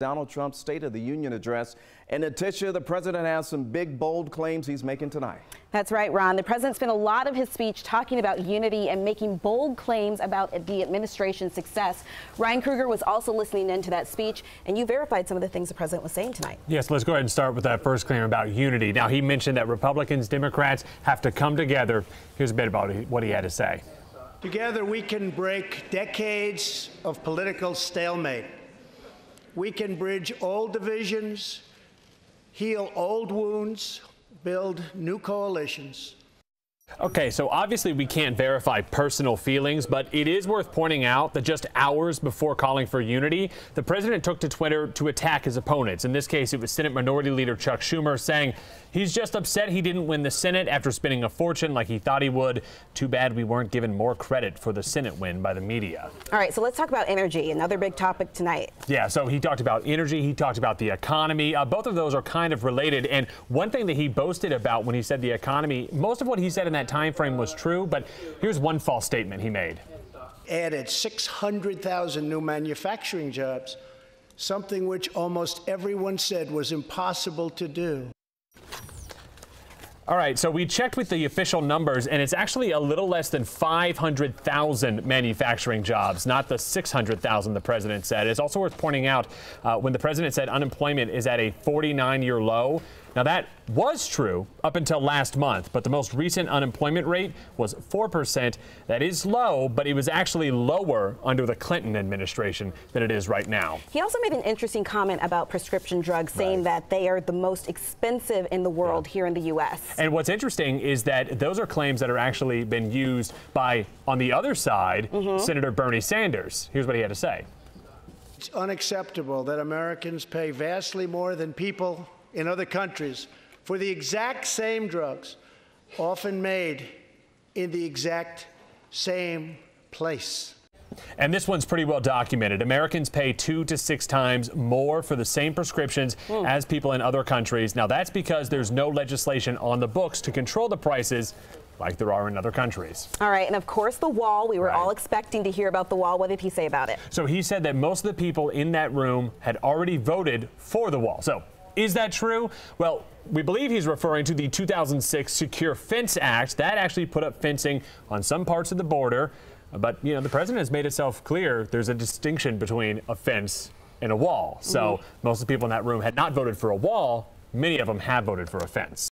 Donald Trump's State of the Union address. And Letitia, the president has some big, bold claims he's making tonight. That's right, Ron. The president spent a lot of his speech talking about unity and making bold claims about the administration's success. Ryan Kruger was also listening into that speech, and you verified some of the things the president was saying tonight. Yes, let's go ahead and start with that first claim about unity. Now, he mentioned that Republicans, Democrats have to come together. Here's a bit about what he had to say. Together, we can break decades of political stalemate. We can bridge old divisions, heal old wounds, build new coalitions. Okay, so obviously we can't verify personal feelings, but it is worth pointing out that just hours before calling for unity, the president took to Twitter to attack his opponents. In this case, it was Senate Minority Leader Chuck Schumer, saying he's just upset he didn't win the Senate after spending a fortune like he thought he would. Too bad we weren't given more credit for the Senate win by the media. All right, so let's talk about energy, another big topic tonight. Yeah, so he talked about energy, he talked about the economy. Both of those are kind of related. And one thing that he boasted about when he said the economy, most of what he said in that time frame was true, but here's one false statement he made. Added 600,000 new manufacturing jobs, something which almost everyone said was impossible to do. All right, so we checked with the official numbers, and it's actually a little less than 500,000 manufacturing jobs, not the 600,000 the president said. It's also worth pointing out when the president said unemployment is at a 49-year low. Now, that was true up until last month, but the most recent unemployment rate was 4%. That is low, but it was actually lower under the Clinton administration than it is right now. He also made an interesting comment about prescription drugs, saying that they are the most expensive in the world here in the U.S. And what's interesting is that those are claims that are actually been used by, on the other side, Senator Bernie Sanders. Here's what he had to say. It's unacceptable that Americans pay vastly more than people in other countries for the exact same drugs, often made in the exact same place. And this one's pretty well documented. Americans pay 2 to 6 times more for the same prescriptions as people in other countries. Now, that's because there's no legislation on the books to control the prices like there are in other countries. All right, and of course the wall. We were all expecting to hear about the wall. What did he say about it? So he said that most of the people in that room had already voted for the wall. So is that true? Well, we believe he's referring to the 2006 Secure Fence Act. That actually put up fencing on some parts of the border. But, you know, the president has made itself clear there's a distinction between a fence and a wall. So most of the people in that room had not voted for a wall. Many of them have voted for a fence.